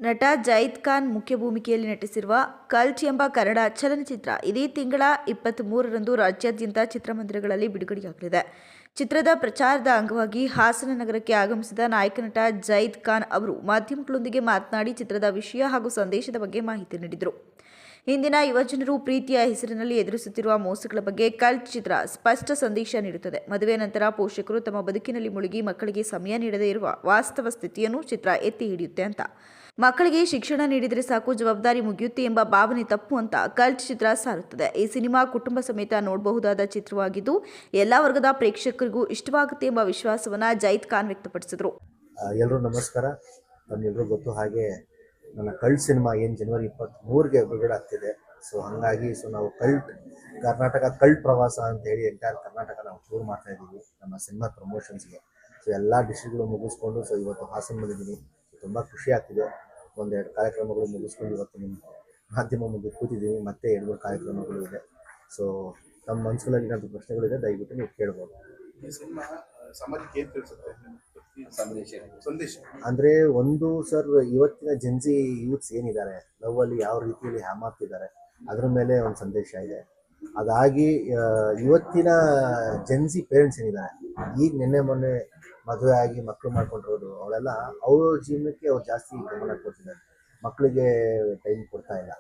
ನಟ ಜೈದ್ ಖಾನ್ ಮುಖ್ಯ ಭೂಮಿಕೆಯಲ್ಲಿ ನಟಿಸಿರುವ ಕಲ್ಟ್ ಎಂಬ ಕನ್ನಡ ಚಲನಚಿತ್ರ ಇದೇ ತಿಂಗಳ 23ರಂದು ರಾಜ್ಯಾದ್ಯಂತ ಚಿತ್ರಮಂದಿರಗಳಲ್ಲಿ ಬಿಡುಗಡೆಯಾಗಲಿದೆ. ಚಿತ್ರದ ಪ್ರಚಾರದ ಅಂಗವಾಗಿ ಹಾಸನ ನಗರಕ್ಕೆ ಆಗಮಿಸಿದ ನಾಯಕ ನಟ ಜೈದ್ ಖಾನ್ ಅವರು ಮಾಧ್ಯಮಗಳೊಂದಿಗೆ ಮಾತನಾಡಿ ಚಿತ್ರದ ವಿಷಯ ಹಾಗೂ ಸಂದೇಶದ ಬಗ್ಗೆ ಮಾಹಿತಿ ನೀಡಿದರು. ಇಂದಿನ ಯುವಜನರು ಪ್ರೀತಿಯ ಹೆಸರಿನಲ್ಲಿ ಎದುರಿಸುತ್ತಿರುವ ಮೋಸಗಳ ಬಗ್ಗೆ ಕಲ್ಟ್ ಚಿತ್ರ ಸ್ಪಷ್ಟ ಸಂದೇಶ ನೀಡುತ್ತದೆ. ಮದುವೆ ನಂತರ ಪೋಷಕರು ತಮ್ಮ ಬದುಕಿನಲ್ಲಿ ಮುಳುಗಿ ಮಕ್ಕಳಿಗೆ ಸಮಯ ನೀಡದೇ ಇರುವ ವಾಸ್ತವ ಸ್ಥಿತಿಯನ್ನು ಚಿತ್ರ ಎತ್ತಿ ಹಿಡಿಯುತ್ತೆ ಅಂತ. ಮಕ್ಕಳಿಗೆ ಶಿಕ್ಷಣ ನೀಡಿದರೆ ಸಾಕು, ಜವಾಬ್ದಾರಿ ಮುಗಿಯುತ್ತೆ ಎಂಬ ಭಾವನೆ ತಪ್ಪು ಅಂತ ಕಲ್ಟ್ ಚಿತ್ರ ಸಾರುತ್ತದೆ. ಈ ಸಿನಿಮಾ ಕುಟುಂಬ ಸಮೇತ ನೋಡಬಹುದಾದ ಚಿತ್ರವಾಗಿದ್ದು ಎಲ್ಲ ವರ್ಗದ ಪ್ರೇಕ್ಷಕರಿಗೂ ಇಷ್ಟವಾಗುತ್ತೆ ಎಂಬ ವಿಶ್ವಾಸವನ್ನ ಜೈದ್ ಖಾನ್ ವ್ಯಕ್ತಪಡಿಸಿದರು. ಎಲ್ಲರೂ ನಮಸ್ಕಾರ. ನಮ್ಮೆಲ್ಲರೂ ಗೊತ್ತು ಹಾಗೆ ನನ್ನ ಕಲ್ಟ್ ಸಿನಿಮಾ ಏನು ಜನವರಿ 23ಗೆ ಬಿಡುಗಡೆ ಆಗ್ತಿದೆ. ಹಾಗಾಗಿ ನಾವು ಕರ್ನಾಟಕ ಕಲ್ಟ್ ಪ್ರವಾಸ ಅಂತ ಹೇಳಿ ಎಂಟೈರ್ ಕರ್ನಾಟಕ ನಾವು ಟೂರ್ ಮಾಡ್ತಾ ಇದ್ದೀವಿ ನಮ್ಮ ಸಿನಿಮಾ ಪ್ರಮೋಷನ್ಸ್ಗೆ. ಎಲ್ಲ ಡಿಸ್ಟ್ರಿಕ್ಟ್ಗಳು ಮುಗಿಸ್ಕೊಂಡು ಇವತ್ತು ಹಾಸನ ಬಂದಿದ್ದೀನಿ. ತುಂಬ ಖುಷಿ ಆಗ್ತಿದೆ. ಒಂದೆರಡು ಕಾರ್ಯಕ್ರಮಗಳು ಮುಗಿಸ್ಕೊಂಡು ಇವತ್ತು ನಿಮ್ಮ ಮಾಧ್ಯಮ ಮುಂದೆ ಕೂತಿದ್ದೀನಿ. ಮತ್ತೆ 2 ಕಾರ್ಯಕ್ರಮಗಳು ಇದೆ. ನಮ್ಮ ಮನಸ್ಸುಗಳಲ್ಲಿ ಏನಾದರೂ ಪ್ರಶ್ನೆಗಳಿದೆ, ದಯವಿಟ್ಟು ನೀವು ಕೇಳ್ಬೋದು. ಸಂದೇಶ ಅಂದರೆ ಒಂದು ಸರ್, ಇವತ್ತಿನ ಜೆನ್ಸಿ ಯೂತ್ಸ್ ಏನಿದ್ದಾರೆ, ಲವ್ವಲ್ಲಿ ಯಾವ ರೀತಿಯಲ್ಲಿ ಹ್ಯಾಮಾಗ್ತಿದ್ದಾರೆ ಅದ್ರ ಮೇಲೆ ಒಂದು ಸಂದೇಶ ಇದೆ. ಅದಾಗಿ ಇವತ್ತಿನ ಜೆನ್ಸಿ ಪೇರೆಂಟ್ಸ್ ಏನಿದ್ದಾರೆ, ಈಗ ನಿನ್ನೆ ಮೊನ್ನೆ ಮದುವೆ ಆಗಿ ಮಕ್ಕಳು ಮಾಡ್ಕೊಂಡಿರೋದು, ಅವಳೆಲ್ಲ ಅವ್ರ ಜೀವನಕ್ಕೆ ಅವ್ರು ಜಾಸ್ತಿ ಗಮನ ಕೊಡ್ತಿದ್ದಾರೆ, ಮಕ್ಕಳಿಗೆ ಟೈಮ್ ಕೊಡ್ತಾ ಇಲ್ಲ.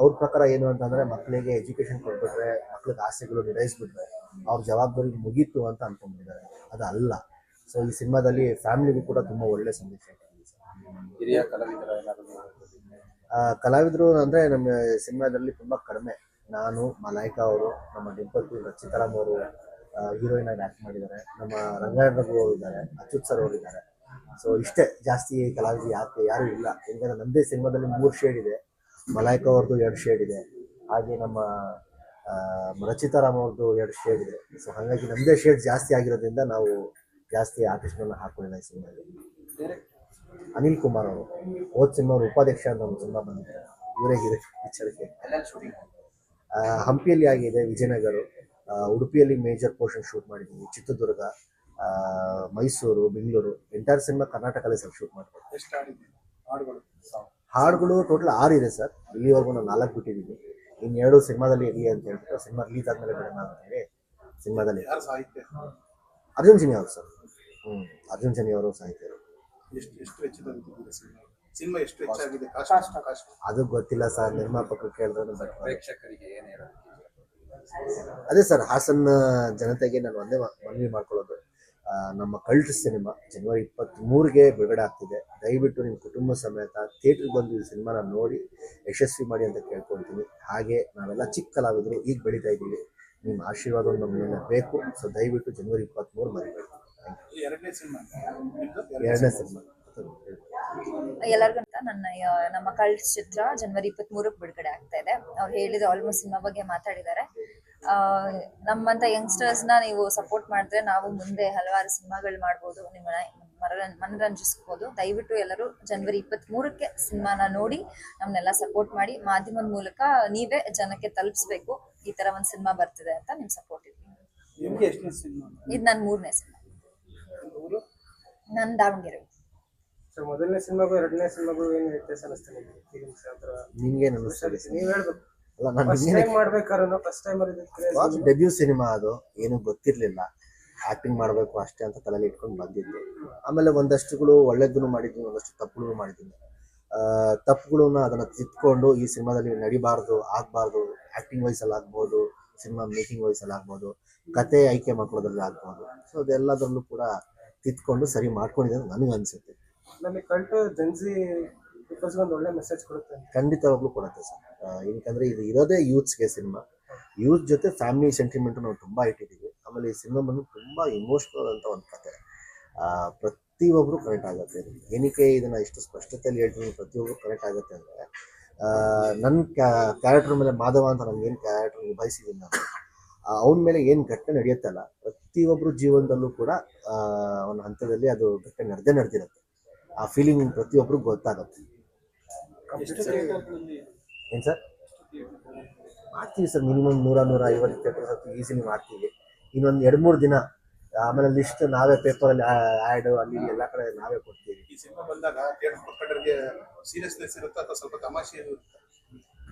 ಅವ್ರ ಪ್ರಕಾರ ಏನು ಅಂತಂದರೆ, ಮಕ್ಕಳಿಗೆ ಎಜುಕೇಷನ್ ಕೊಟ್ಬಿಟ್ರೆ, ಮಕ್ಳಿಗೆ ಆಸೆಗಳು ನಿರ್ವಹಿಸ್ಬಿಟ್ರೆ ಅವ್ರ ಜವಾಬ್ದಾರಿ ಮುಗೀತು ಅಂತ ಅಂದ್ಕೊಂಡಿದ್ದಾರೆ. ಅದು ಅಲ್ಲ. ಈ ಸಿನಿಮಾದಲ್ಲಿ ಫ್ಯಾಮಿಲಿಗೂ ಕೂಡ ತುಂಬ ಒಳ್ಳೆ ಸಂದೇಶ ಇದೆ. ಹಿರಿಯ ಕಲಾವಿದರು ಅಂದರೆ ನಮ್ಮ ಸಿನಿಮಾದಲ್ಲಿ ತುಂಬ ಕಡಿಮೆ. ನಾನು, ಮಲಾಯ್ಕಾ ಅವರು, ನಮ್ಮ ಡಿಂಪಲ್ ರಚಿತಾರಾಮ್ ಅವರು ಹೀರೋಯಿನ್ ಆಗಿ ಆ್ಯಕ್ಟ್ ಮಾಡಿದ್ದಾರೆ. ನಮ್ಮ ರಂಗಾಯಣ ರಘು ಅವರು ಇದ್ದಾರೆ, ಅಚ್ಯುತ್ ಸರ್ ಅವರು ಇದ್ದಾರೆ. ಇಷ್ಟೇ, ಜಾಸ್ತಿ ಕಲಾವಿದರು ಯಾರೂ ಇಲ್ಲ. ಯಾಕಂದರೆ ನಮ್ಮದೇ ಸಿನಿಮಾದಲ್ಲಿ 3 ಶೇಡ್ ಇದೆ. ಮಲಾಯ್ಕಾ ಅವ್ರದ್ದು 2 ಶೇಡ್ ಇದೆ. ಹಾಗೆ ನಮ್ಮ ರಚಿತಾರಾಮ್ ಅವ್ರದ್ದು 2 ಶೇಡ್ ಇದೆ. ಹಾಗಾಗಿ ನಮ್ಮದೇ ಶೇಡ್ ಜಾಸ್ತಿ ಆಗಿರೋದ್ರಿಂದ ನಾವು ಜಾಸ್ತಿ ಆರ್ಟಿಸ್ಟ್ಗಳನ್ನ ಹಾಕೊಂಡಿಲ್ಲ ಈ ಸಿನಿಮಾದಲ್ಲಿ. ಅನಿಲ್ ಕುಮಾರ್ ಅವರು ಹೋದ ಸಿನಿಮಾ ಉಪಾಧ್ಯಕ್ಷ ಅಂತ ಒಂದು ಸಿನಿಮಾ ಬಂದಿದ್ದಾರೆ, ಇವರೇ ಪಿಕ್ಚರ್ಗೆ. ಹಂಪಿಯಲ್ಲಿ ಆಗಿದೆ, ವಿಜಯನಗರ, ಉಡುಪಿಯಲ್ಲಿ ಮೇಜರ್ ಪೋರ್ಷನ್ ಶೂಟ್ ಮಾಡಿದ್ದೀವಿ, ಚಿತ್ರದುರ್ಗ, ಮೈಸೂರು, ಬೆಂಗಳೂರು, ಎಂಟೈರ್ ಸಿನಿಮಾ ಕರ್ನಾಟಕದಲ್ಲಿ ಸರ್ ಶೂಟ್ ಮಾಡ್ತೀವಿ. ಹಾಡುಗಳು ಟೋಟಲ್ 6 ಇದೆ ಸರ್. ಇಲ್ಲಿವರೆಗೂ ನಾವು 4 ಬಿಟ್ಟಿದ್ದೀವಿ. ಇನ್ನು 2 ಸಿನಿಮಾದಲ್ಲಿ ಇದೆಯಾ ಅಂತ ಹೇಳ್ಬಿಟ್ಟು ಸಿನಿಮಾ ರಿಲೀಸ್ ಆದಮೇಲೆ ಬಿಡೋಣ ಅಂತ ಹೇಳಿ ಸಿನಿಮಾದಲ್ಲಿ. ಅರ್ಜುನ್ ಜನಿ ಅವರು ಸರ್. ಅರ್ಜುನ್ ಜನಿ ಅವರು ಸಾಹಿತ್ಯರು. ಅದು ಗೊತ್ತಿಲ್ಲ ಸರ್, ನಿರ್ಮಾಪಕರು ಕೇಳಿದ್ರೆ. ಅದೇ ಸರ್, ಹಾಸನ ಜನತೆಗೆ ನಾನು ಒಂದೇ ಮನವಿ ಮಾಡ್ಕೊಳ್ಳೋದು, ನಮ್ಮ ಕಲ್ಟ್ ಸಿನಿಮಾ ಜನವರಿ 23ಗೆ ಬಿಡುಗಡೆ ಆಗ್ತಿದೆ. ದಯವಿಟ್ಟು ನಿಮ್ಮ ಕುಟುಂಬ ಸಮೇತ ಥಿಯೇಟ್ರಿಗೆ ಬಂದು ಈ ಸಿನಿಮಾನ ನೋಡಿ ಯಶಸ್ವಿ ಮಾಡಿ ಅಂತ ಕೇಳ್ಕೊಳ್ತೀನಿ. ಹಾಗೆ ನಾವೆಲ್ಲ ಚಿಕ್ಕ ಕಲಾವಿದರು, ಈಗ ಬೆಳೀತಾ ಇದ್ದೀವಿ. ನಿಮ್ಮ ಆಶೀರ್ವಾದ ನಮ್ಮ ಮೇಲೆ ಬೇಕು. ದಯವಿಟ್ಟು ಜನವರಿ 23 ಮರಿಬೇಡಿ. ಎರಡನೇ ಸಿನಿಮಾ ಎಲ್ಲರಿಗೂ ನಮ್ಮ ಕಲ್ಟ್ ಚಿತ್ರ ಜನವರಿ 23ಕ್ಕೆ ಬಿಡುಗಡೆ ಆಗ್ತಾ ಇದೆ. ಅವ್ರು ಹೇಳಿದ ಆಲ್ಮೋಸ್ಟ್ ಸಿನಿಮಾ ಬಗ್ಗೆ ಮಾತಾಡಿದ್ದಾರೆ. ನಮ್ಮಂತ ಯಂಗ್ಸ್ಟರ್ಸ್ ನ ನೀವು ಸಪೋರ್ಟ್ ಮಾಡಿದ್ರೆ ನಾವು ಮುಂದೆ ಹಲವಾರು ಸಿನಿಮಾಗಳು ಮಾಡ್ಬೋದು, ನಿಮ್ಮನ್ನ ಮನರಂಜಿಸ್ಬೋದು. ದಯವಿಟ್ಟು ಎಲ್ಲರೂ ಜನವರಿ 23ಕ್ಕೆ ಸಿನಿಮಾನ ನೋಡಿ ನಮ್ಮನ್ನೆಲ್ಲ ಸಪೋರ್ಟ್ ಮಾಡಿ. ಮಾಧ್ಯಮದ ಮೂಲಕ ನೀವೇ ಜನಕ್ಕೆ ತಲುಪಿಸ್ಬೇಕು, ಈ ತರ ಒಂದು ಸಿನಿಮಾ ಬರ್ತಿದೆ ಅಂತ ನಿಮ್ ಸಪೋರ್ಟ್ ಇದೆ. ಇದು ನನ್ನ 3ನೇ ಸಿನಿಮಾ. ನನ್ನ ದಾವಣಗೆರೆ. ಮೊದಲನೇ ಸಿನಿಮಾಗೂ 2ನೇ ಸಿನಿಮಾಗೂ ಏನು ವ್ಯತ್ಯಾಸ ಅನಿಸ್ತಾನೆ ನಿಮ್ಗೆ? ನೀವು ಹೇಳ್ಬೇಕು. ಡೆಬ್ಯೂ ಸಿನಿಮಾ, ಅದು ಏನು ಗೊತ್ತಿರ್ಲಿಲ್ಲ. ಆಕ್ಟಿಂಗ್ ಮಾಡಬೇಕು ಅಷ್ಟೇ ಅಂತ ತಲೆಯಲ್ಲಿ ಇಟ್ಕೊಂಡು ಬಂದಿದ್ದು. ಆಮೇಲೆ ಒಂದಷ್ಟುಗಳು ಒಳ್ಳೆದನ್ನು ಮಾಡಿದ್ದೀನಿ, ಒಂದಷ್ಟು ತಪ್ಪುಗಳು ಮಾಡಿದ್ದೀನಿ. ತಪ್ಪುಗಳನ್ನ ಅದನ್ನ ತಿದ್ಕೊಂಡು ಈ ಸಿನಿಮಾದಲ್ಲಿ ನಡಿಬಾರ್ದು, ಆಗ್ಬಾರ್ದು. ಆಕ್ಟಿಂಗ್ ವೈಸಲ್ಲಿ ಆಗ್ಬೋದು, ಸಿನಿಮಾ ಮೇಕಿಂಗ್ ವೈಸಲ್ಲಿ ಆಗ್ಬೋದು, ಕತೆ ಆಯ್ಕೆ ಮಾಡ್ಕೊಳ್ಳೋದ್ರಲ್ಲಿ ಆಗ್ಬೋದು. ಅದೆಲ್ಲದರಲ್ಲೂ ಕೂಡ ತಿದ್ಕೊಂಡು ಸರಿ ಮಾಡ್ಕೊಂಡಿದ್ದೆ ನನಗೆ ಅನ್ಸುತ್ತೆ. ಒಂದು ಒಳ್ಳೆ ಮೆಸೇಜ್ ಕೊಡುತ್ತೆ, ಖಂಡಿತವಾಗ್ಲೂ ಕೊಡುತ್ತೆ ಸರ್. ಏನಕ್ಕಂದ್ರೆ ಇದು ಇರೋದೇ ಯೂತ್ಸ್ಗೆ ಸಿನಿಮಾ. ಯೂತ್ ಜೊತೆ ಫ್ಯಾಮಿಲಿ ಸೆಂಟಿಮೆಂಟ್ ನಾವು ತುಂಬಾ ಇಟ್ಟಿದ್ದೀವಿ. ಆಮೇಲೆ ಈ ಸಿನಿಮಾ ಬಂದು ತುಂಬಾ ಇಮೋಷನಲ್ ಅಂತ ಒಂದು ಕತೆ. ಪ್ರತಿಯೊಬ್ಬರು ಕನೆಕ್ಟ್ ಆಗುತ್ತೆ. ಏನಕ್ಕೆ ಇದನ್ನ ಇಷ್ಟು ಸ್ಪಷ್ಟತೆಯಲ್ಲಿ ಹೇಳ್ತೀನಿ, ಪ್ರತಿಯೊಬ್ಬರು ಕನೆಕ್ಟ್ ಆಗುತ್ತೆ ಅಂದ್ರೆ, ನನ್ನ ಕ್ಯಾರೆಕ್ಟರ್ ಮೇಲೆ ಮಾಧವ ಅಂತ ನನ್ಗೆ ಏನು ಕ್ಯಾರೆಕ್ಟರ್ ನಿಭಾಯಿಸಿದ್ದೀನಿ ನಾನು, ಅವನ ಮೇಲೆ ಏನು ಘಟನೆ ನಡೆಯುತ್ತಲ್ಲ, ಪ್ರತಿಯೊಬ್ಬರು ಜೀವನದಲ್ಲೂ ಕೂಡ ಒಂದು ಹಂತದಲ್ಲಿ ಅದು ಘಟನೆ ನಡೆದಿರುತ್ತೆ. ಆ ಫೀಲಿಂಗ್ ಪ್ರತಿಯೊಬ್ಬರಿಗೂ ಗೊತ್ತಾಗುತ್ತೆ. ಏನು ಸರ್? ಮಾಡ್ತೀವಿ ಸರ್, ಮಿನಿಮಮ್ 100-150 ಥಿಯೇಟರ್ ಈಸಿಲಿ ಮಾಡ್ತೀವಿ. ಇನ್ನೊಂದು 2-3 ದಿನ ಆಮೇಲೆ ಲಿಸ್ಟ್ ನಾವೇ ಪೇಪರಲ್ಲಿ ಆ್ಯಡ್ ಅಲ್ಲಿ ಇಲ್ಲಿ ಎಲ್ಲ ಕಡೆ ನಾವೇ ಕೊಡ್ತೀವಿ. ಈ ಸಿನಿಮಾ ಬಂದಾಗ ಥಿಯೇಟರ್ ಪಕ್ಕದವರಿಗೆ ಸೀರಿಯಸ್ನೆಸ್ ಇರುತ್ತೆ ಅಥವಾ ಸ್ವಲ್ಪ ತಮಾಷೆ ಇರುತ್ತೆ?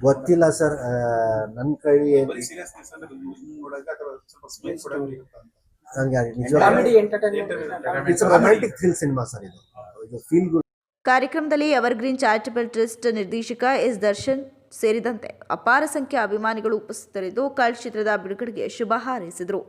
ಗೊತ್ತಿಲ್ಲ ಸರ್, ನನ್ನ ಕೈ ಬರೀ ಸೀರಿಯಸ್ನೆಸ್ ಅಂದ್ರೆ ನೋಡೋಕೆ ಅಥವಾ ಸ್ವಲ್ಪ ಸ್ಮೈಲ್ ಕೂಡ ಇರುತ್ತೆ ಅಂತ. ಹಂಗೆ comedy entertainment it's romantic thrill cinema sir ಇದು ಫೀಲ್ ಗುಡ್. ಕಾರ್ಯಕ್ರಮದಲ್ಲಿ ಎವರ್ಗ್ರೀನ್ ಚಾರಿಟಬಲ್ ಟ್ರಸ್ಟ್ ನಿರ್ದೇಶಕ ಎಸ್ ದರ್ಶನ್ ಸೇರಿದಂತೆ ಅಪಾರ ಸಂಖ್ಯೆಯ ಅಭಿಮಾನಿಗಳು ಉಪಸ್ಥಿತರಿದ್ದು ಕಲ್ಟ್ ಚಿತ್ರದ ಬಿಡುಗಡೆಗೆ ಶುಭ ಹಾರೈಸಿದರು.